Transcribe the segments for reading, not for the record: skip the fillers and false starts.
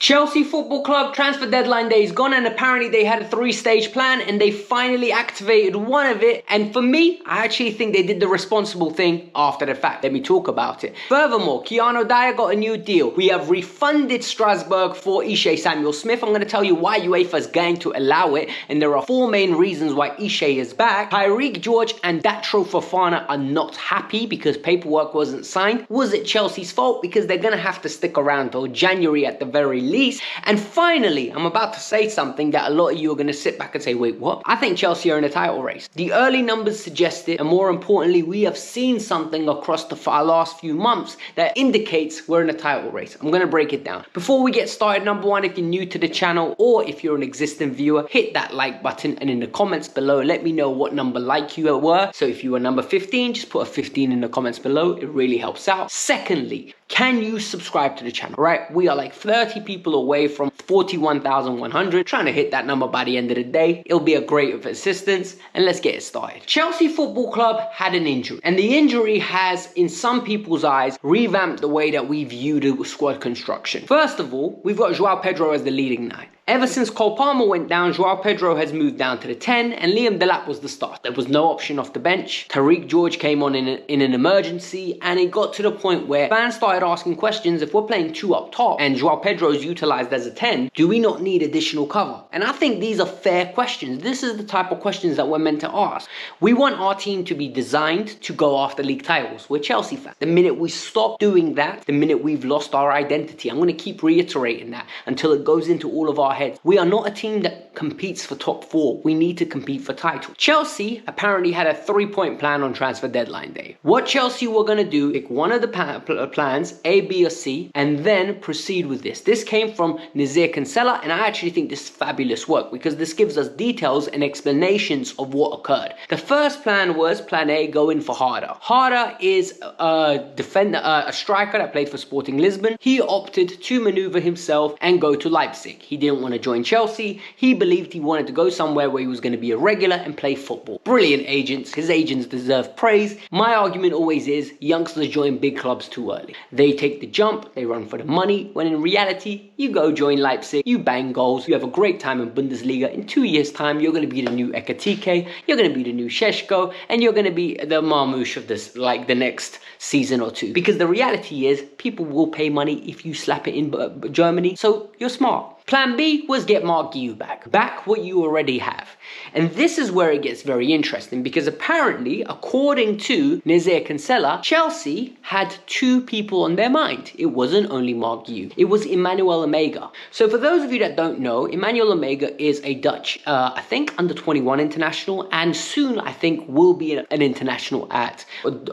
Chelsea Football Club transfer deadline day is gone, and apparently they had a 3-stage plan and they finally activated one of it. And for me, I actually think they did the responsible thing after the fact. Let me talk about it. Furthermore, Keanu Dyer got a new deal. We have refunded Strasbourg for Ishe Samuels-Smith. I'm going to tell you why UEFA is going to allow it, and there are 4 main reasons why Ishe is back. Tyreek George and Datro Fofana are not happy because paperwork wasn't signed. Was it Chelsea's fault? Because they're going to have to stick around till January at the very least. And finally, I'm about to say something that a lot of you are going to sit back and say, wait, what? I think Chelsea are in a title race. The early numbers suggest it, and more importantly, we have seen something across the last few months that indicates we're in a title race. I'm going to break it down. Before we get started, number one, if you're new to the channel or if you're an existing viewer, hit that like button, and in the comments below, let me know what number like you were. So if you were number 15, just put a 15 in the comments below. It really helps out. Secondly, can you subscribe to the channel, right? We are like 30 people away from 41,100. Trying to hit that number by the end of the day. It'll be a great assistance, and let's get it started. Chelsea Football Club had an injury, and the injury has, in some people's eyes, revamped the way that we view the squad construction. First of all, we've got Joao Pedro as the leading 9. Ever since Cole Palmer went down, Joao Pedro has moved down to the 10, and Liam Delap was the start. There was no option off the bench. Tyreek George came on in an emergency, and it got to the point where fans started asking questions. If we're playing 2 up top and Joao Pedro is utilised as a 10, do we not need additional cover? And I think these are fair questions. This is the type of questions that we're meant to ask. We want our team to be designed to go after league titles. We're Chelsea fans. The minute we stop doing that, the minute we've lost our identity. I'm going to keep reiterating that until it goes into all of our heads. We are not a team that competes for top 4. We need to compete for titles. Chelsea apparently had a 3-point plan on transfer deadline day. What Chelsea were going to do, pick one of the plans, A, B, or C, and then proceed with this. This came from Nazir Kinsella, and I actually think this is fabulous work because this gives us details and explanations of what occurred. The first plan was plan A, go in for Harder. Harder is a defender, a striker that played for Sporting Lisbon. He opted to maneuver himself and go to Leipzig. He didn't want to join Chelsea. He believed he wanted to go somewhere where he was going to be a regular and play football. Brilliant agents. His agents deserve praise. My argument always is youngsters join big clubs too early. They take the jump, they run for the money, when in reality, you go join Leipzig, you bang goals, you have a great time in Bundesliga. In 2 years' time, you're going to be the new Ekatike, you're going to be the new Šeško, and you're going to be the Marmoush of this, like the next season or 2. Because the reality is, people will pay money if you slap it in Germany, so you're smart. Plan B was get Mark Guiu back. Back what you already have. And this is where it gets very interesting because apparently, according to Nazir Kinsella, Chelsea had 2 people on their mind. It wasn't only Mark Guiu. It was Emmanuel Omega. So for those of you that don't know, Emmanuel Omega is a Dutch, I think, under-21 international, and soon, I think, will be an international at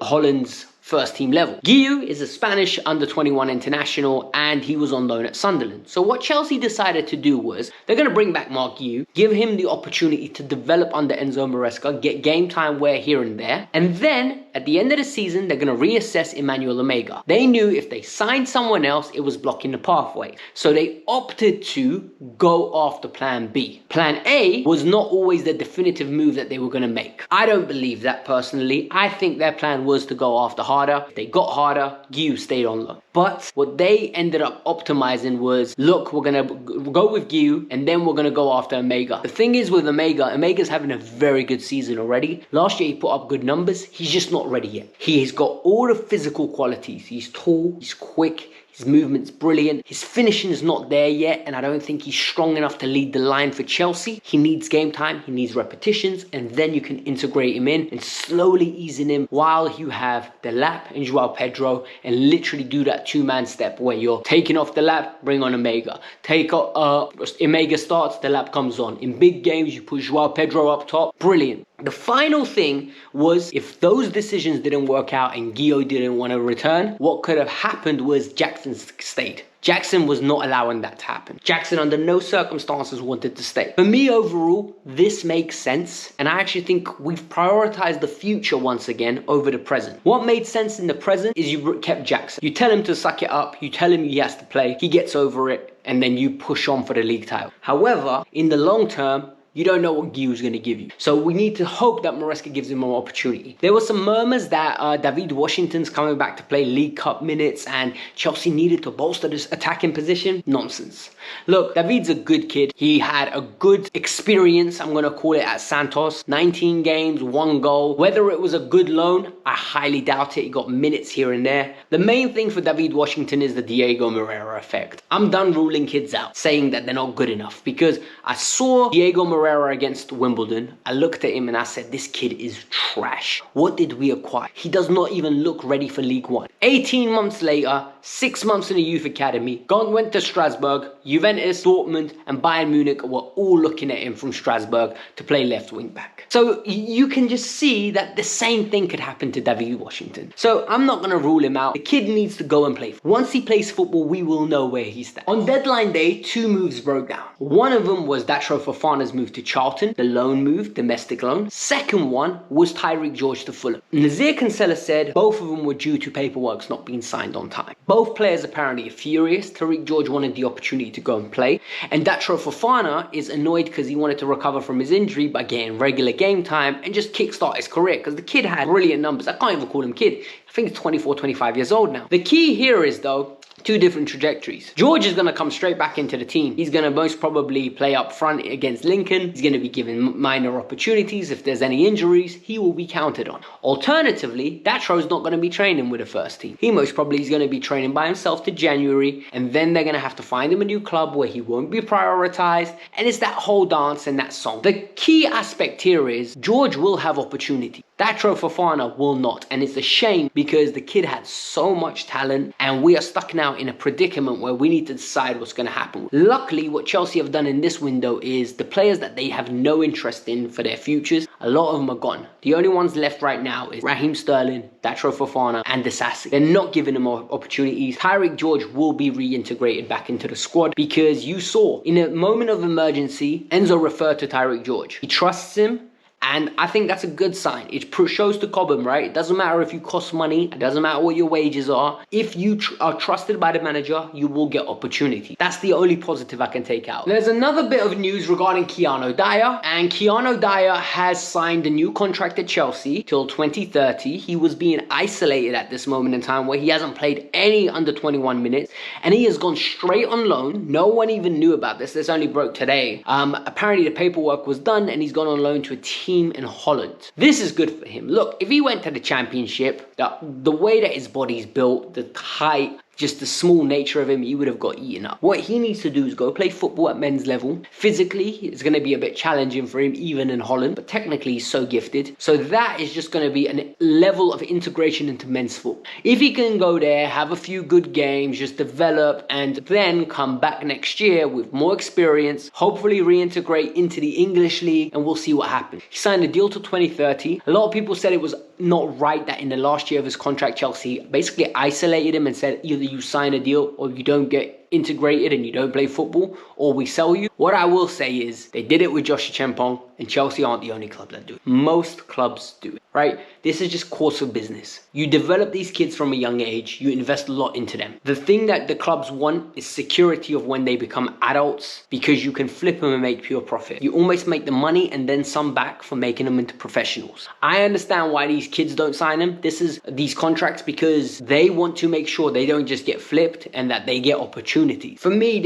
Holland's first team level. Guiu is a Spanish under-21 international, and he was on loan at Sunderland. So what Chelsea decided to do was they're going to bring back Mark Guiu, give him the opportunity to develop under Enzo Maresca, get game time where here and there, and then at the end of the season they're going to reassess Emmanuel Omega. They knew if they signed someone else, it was blocking the pathway. So they opted to go after plan B. Plan A was not always the definitive move that they were going to make. I don't believe that personally. I think their plan was to go after Harder. If they got Harder, Guiu stayed on loan. But what they ended up optimizing was, look, we're going to go with Guiu and then we're going to go after Omega. The thing is with Omega, Omega's having a very good season already. Last year he put up good numbers. He's just not ready yet. He's got all the physical qualities. He's tall, he's quick, his movement's brilliant. His finishing is not there yet, and I don't think he's strong enough to lead the line for Chelsea. He needs game time, he needs repetitions, and then you can integrate him in and slowly easing him while you have Delap and Joao Pedro, and literally do that 2-man step where you're taking off Delap, bring on Omega. Omega starts, Delap comes on. In big games, you put Joao Pedro up top. Brilliant. The final thing was, if those decisions didn't work out and Guiu didn't want to return, what could have happened was Jackson stayed. Jackson was not allowing that to happen. Jackson under no circumstances wanted to stay. For me overall, this makes sense, and I actually think we've prioritized the future once again over the present. What made sense in the present is you kept Jackson. You tell him to suck it up, you tell him he has to play, he gets over it, and then you push on for the league title. However, in the long term, you don't know what Guiu's going to give you. So we need to hope that Maresca gives him more opportunity. There were some murmurs that David Washington's coming back to play League Cup minutes and Chelsea needed to bolster this attacking position. Nonsense. Look, David's a good kid. He had a good experience, I'm going to call it, at Santos. 19 games, 1 goal. Whether it was a good loan, I highly doubt it. He got minutes here and there. The main thing for David Washington is the Diego Moreira effect. I'm done ruling kids out, saying that they're not good enough, because I saw Diego Moreira against Wimbledon. I looked at him and I said, this kid is trash. What did we acquire? He does not even look ready for League One. 18 months later, 6 months in the youth academy, went to Strasbourg, Juventus, Dortmund and Bayern Munich were all looking at him from Strasbourg to play left wing back. So you can just see that the same thing could happen to David Washington. So I'm not going to rule him out. The kid needs to go and play. Once he plays football, we will know where he stands. On deadline day, 2 moves broke down. One of them was Datro Fofana's move to Charlton, the loan move, domestic loan. Second one was Tyreek George to Fulham. Nazir Kinsella said both of them were due to paperwork not being signed on time. Both players apparently are furious. Tyreek George wanted the opportunity to go and play, and Datro Fofana is annoyed because he wanted to recover from his injury by getting regular game time and just kickstart his career, because the kid had brilliant numbers. I can't even call him kid. I think he's 24, 25 years old now. The key here is, though, 2 different trajectories. George is going to come straight back into the team. He's going to most probably play up front against Lincoln. He's going to be given minor opportunities. If there's any injuries, he will be counted on. Alternatively, Datro's not going to be training with the first team. He most probably is going to be training by himself to January, and then they're going to have to find him a new club where he won't be prioritized, and it's that whole dance and that song. The key aspect here is George will have opportunity. Datro Fofana will not, and it's a shame because the kid had so much talent and we are stuck now in a predicament where we need to decide what's going to happen. Luckily, what Chelsea have done in this window is the players that they have no interest in for their futures, a lot of them are gone. The only ones left right now is Raheem Sterling, Datro Fofana and Disasi. They're not giving them more opportunities. Tyreek George will be reintegrated back into the squad because you saw in a moment of emergency, Enzo referred to Tyreek George. He trusts him. And I think that's a good sign. It shows to Cobham, right? It doesn't matter if you cost money. It doesn't matter what your wages are. If you are trusted by the manager, you will get opportunity. That's the only positive I can take out. There's another bit of news regarding Keanu Dyer. And Keanu Dyer has signed a new contract at Chelsea till 2030. He was being isolated at this moment in time where he hasn't played any under 21 minutes. And he has gone straight on loan. No one even knew about this. This only broke today. Apparently the paperwork was done and he's gone on loan to a team in Holland. This is good for him. Look, if he went to the Championship, the way that his body's built, the height, just the small nature of him, he would have got eaten up. What he needs to do is go play football at men's level. Physically, it's going to be a bit challenging for him even in Holland, but technically he's so gifted. So that is just going to be a level of integration into men's football. If he can go there, have a few good games, just develop, and then come back next year with more experience, hopefully reintegrate into the English league, and we'll see what happens. He signed a deal till 2030. A lot of people said it was not right that in the last year of his contract, Chelsea basically isolated him and said either you sign a deal or you don't get integrated and you don't play football, or we sell you. What I will say is they did it with Josh Chempong, and Chelsea aren't the only club that do it. Most clubs do it, right? This is just course of business. You develop these kids from a young age, you invest a lot into them. The thing that the clubs want is security of when they become adults, because you can flip them and make pure profit. You almost make the money and then some back for making them into professionals. I understand why these kids don't sign them. These contracts because they want to make sure they don't just get flipped and that they get opportunities. For me,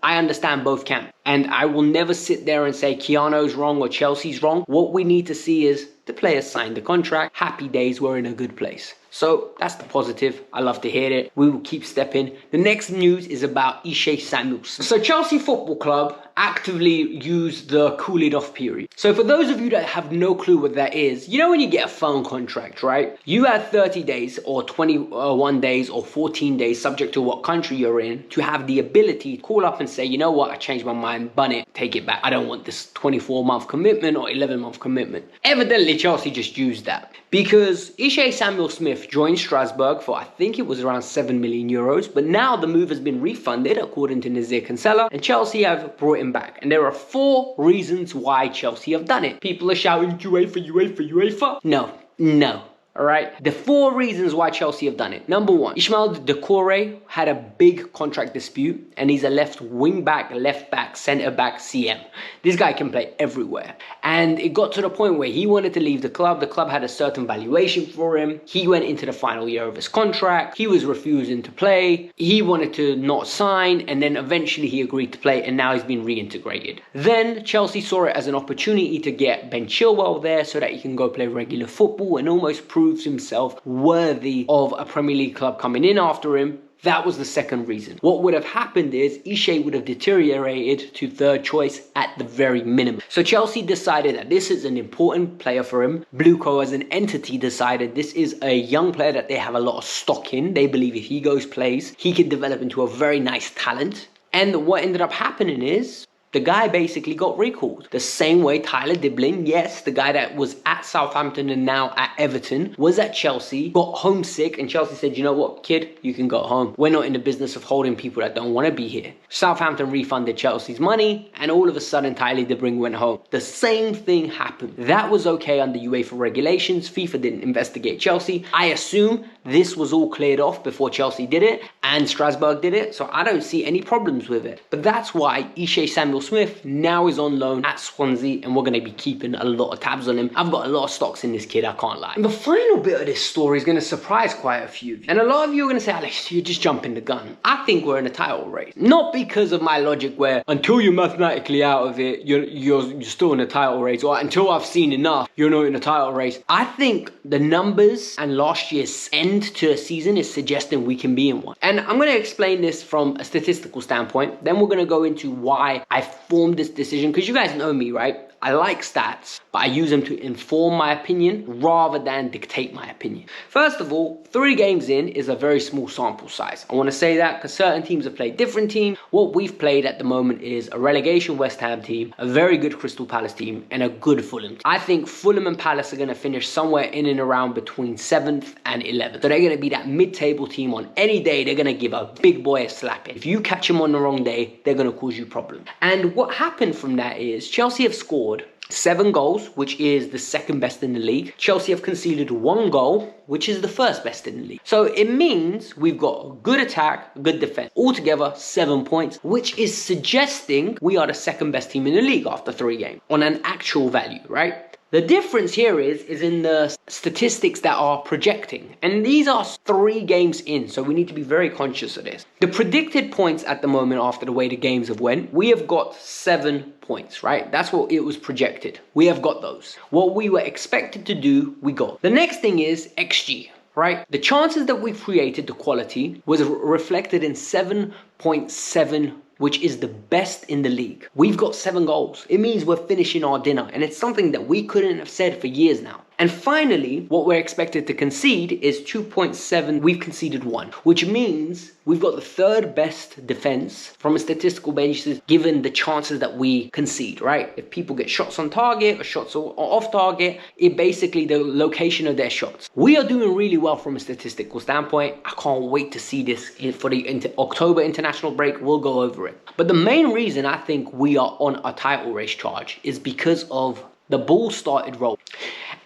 I understand both camps. And I will never sit there and say Keanu's wrong or Chelsea's wrong. What we need to see is the players signed the contract. Happy days, we're in a good place. So that's the positive. I love to hear it. We will keep stepping. The next news is about Ishe Samuels-Smith. So Chelsea Football Club actively use the cooling off period. So for those of you that have no clue what that is, you know when you get a phone contract, right? You have 30 days or 21 days or 14 days, subject to what country you're in, to have the ability to call up and say, you know what, I changed my mind, bun it, take it back. I don't want this 24-month commitment or 11-month commitment. Evidently, Chelsea just used that because Ishe Samuels-Smith joined Strasbourg for, I think it was around 7 million euros, but now the move has been refunded according to Nazir Kinsella, and Chelsea have brought him back. And there are 4 reasons why Chelsea have done it. People are shouting UEFA, UEFA, UEFA. No. All right. The 4 reasons why Chelsea have done it. Number 1, Ismail Decore had a big contract dispute and he's a left wing back, left back, centre back, CM. This guy can play everywhere. And it got to the point where he wanted to leave the club. The club had a certain valuation for him. He went into the final year of his contract. He was refusing to play. He wanted to not sign, and then eventually he agreed to play, and now he's been reintegrated. Then Chelsea saw it as an opportunity to get Ben Chilwell there so that he can go play regular football and almost proves himself worthy of a Premier League club coming in after him. That was the second reason. What would have happened is Ishe would have deteriorated to 3rd choice at the very minimum. So Chelsea decided that this is an important player for him. Blueco as an entity decided this is a young player that they have a lot of stock in. They believe if he goes plays, he could develop into a very nice talent. And what ended up happening is the guy basically got recalled. The same way Tyler Diblin, yes, the guy that was at Southampton and now at Everton, was at Chelsea, got homesick, and Chelsea said, you know what, kid, you can go home. We're not in the business of holding people that don't want to be here. Southampton refunded Chelsea's money, and all of a sudden Tyler Diblin went home. The same thing happened. That was okay under UEFA regulations. FIFA didn't investigate Chelsea. I assume this was all cleared off before Chelsea did it, and Strasbourg did it, so I don't see any problems with it. But that's why Ishe Samuels-Smith now is on loan at Swansea, and we're going to be keeping a lot of tabs on him. I've got a lot of stocks in this kid, I can't lie. And the final bit of this story is going to surprise quite a few of you. And a lot of you are going to say, Alex, you're just jumping the gun. I think we're in a title race. Not because of my logic where until you're mathematically out of it, you're still in a title race, or until I've seen enough, you're not in a title race. I think the numbers and last year's end to a season is suggesting we can be in one. And I'm going to explain this from a statistical standpoint. Then we're going to go into why I formed this decision, because you guys know me, right? I like stats, but I use them to inform my opinion rather than dictate my opinion. First of all, 3 games in is a very small sample size. I want to say that because certain teams have played different teams. What we've played at the moment is a relegation West Ham team, a very good Crystal Palace team, and a good Fulham team. I think Fulham and Palace are going to finish somewhere in and around between 7th and 11th. So they're going to be that mid-table team. On any day, they're going to give a big boy a slapping. If you catch them on the wrong day, they're going to cause you problems. And what happened from that is Chelsea have scored 7 goals, which is the 2nd best in the league. Chelsea have conceded 1 goal, which is the 1st best in the league. So it means we've got a good attack, a good defense. Altogether, 7 points, which is suggesting we are the 2nd best team in the league after 3 games on an actual value, right? The difference here is in the statistics that are projecting. And these are 3 games in, so we need to be very conscious of this. The predicted points at the moment after the way the games have went, we have got 7 points, right? That's what it was projected. We have got those. What we were expected to do, we got. The next thing is XG, right? The chances that we've created, the quality, was reflected in 7.7, which is the best in the league. We've got 7 goals. It means we're finishing our dinner, and it's something that we couldn't have said for years now. And finally, what we're expected to concede is 2.7. We've conceded 1, which means we've got the 3rd best defense from a statistical basis given the chances that we concede, right? If people get shots on target or shots off target, it basically the location of their shots. We are doing really well from a statistical standpoint. I can't wait to see this for the October international break. We'll go over it. But the main reason I think we are on a title race charge is because of the ball started rolling.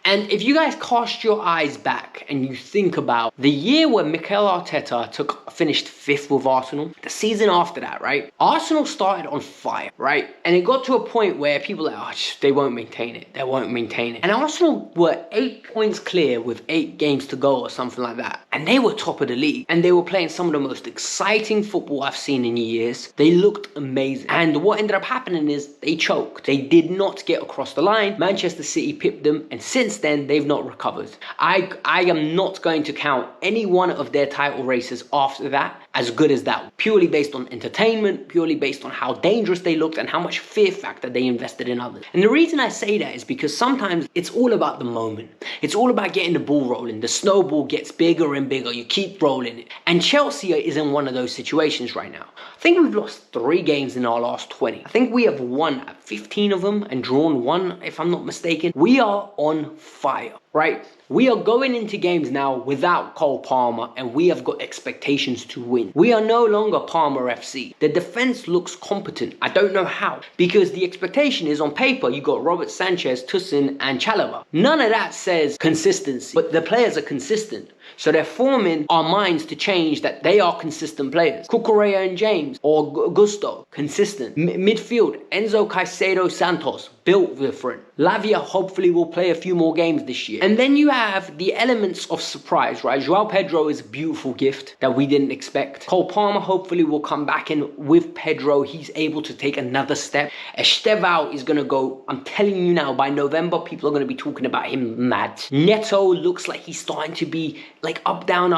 And if you guys cast your eyes back and you think about the year where Mikel Arteta finished 5th with Arsenal, the season after that, right? Arsenal started on fire, right? And it got to a point where people were like, oh, they won't maintain it. They won't maintain it. And Arsenal were 8 points clear with 8 games to go or something like that. And they were top of the league. And they were playing some of the most exciting football I've seen in years. They looked amazing. And what ended up happening is they choked. They did not get across the line. Manchester City pipped them. And since then, they've not recovered. I am not going to count any one of their title races after that as good as that, purely based on entertainment, purely based on how dangerous they looked and how much fear factor they invested in others. And the reason I say that is because sometimes it's all about the moment. It's all about getting the ball rolling. The snowball gets bigger and bigger. You keep rolling it. And Chelsea is in one of those situations right now. I think we've lost 3 games in our last 20. I think we have won 15 of them and drawn 1, if I'm not mistaken. We are on fire, right? We are going into games now without Cole Palmer, and we have got expectations to win. win. We are no longer Palmer FC. The defense looks competent. I don't know how, because the expectation is on paper you got Robert Sanchez, Toussaint and Chalobah. None of that says consistency, but the players are consistent. So they're forming our minds to change that they are consistent players. Cucurella and James, or Gusto, consistent. Midfield, Enzo Caicedo Santos, built different. Lavia hopefully will play a few more games this year. And then you have the elements of surprise, right? Joao Pedro is a beautiful gift that we didn't expect. Cole Palmer hopefully will come back in with Pedro. He's able to take another step. Estevao is going to go, I'm telling you now, by November, people are going to be talking about him mad. Neto looks like he's starting to be like up, down,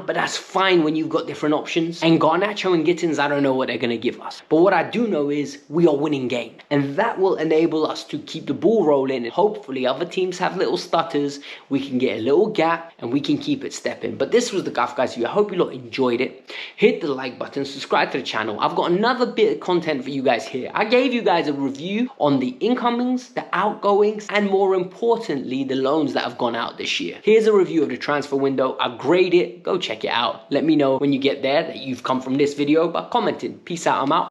but that's fine when you've got different options. And Garnacho and Gittins, I don't know what they're going to give us. But what I do know is we are winning games. And that will enable us to keep the ball rolling. And hopefully other teams have little stutters. We can get a little gap and we can keep it stepping. But this was the Kavkas View. I hope you lot enjoyed it. Hit the like button, subscribe to the channel. I've got another bit of content for you guys here. I gave you guys a review on the incomings, the outgoings, and more importantly, the loans that have gone out this year. Here's a review of the transfer window. I grade it. Go check it out. Let me know when you get there that you've come from this video by commenting. Peace out. I'm out.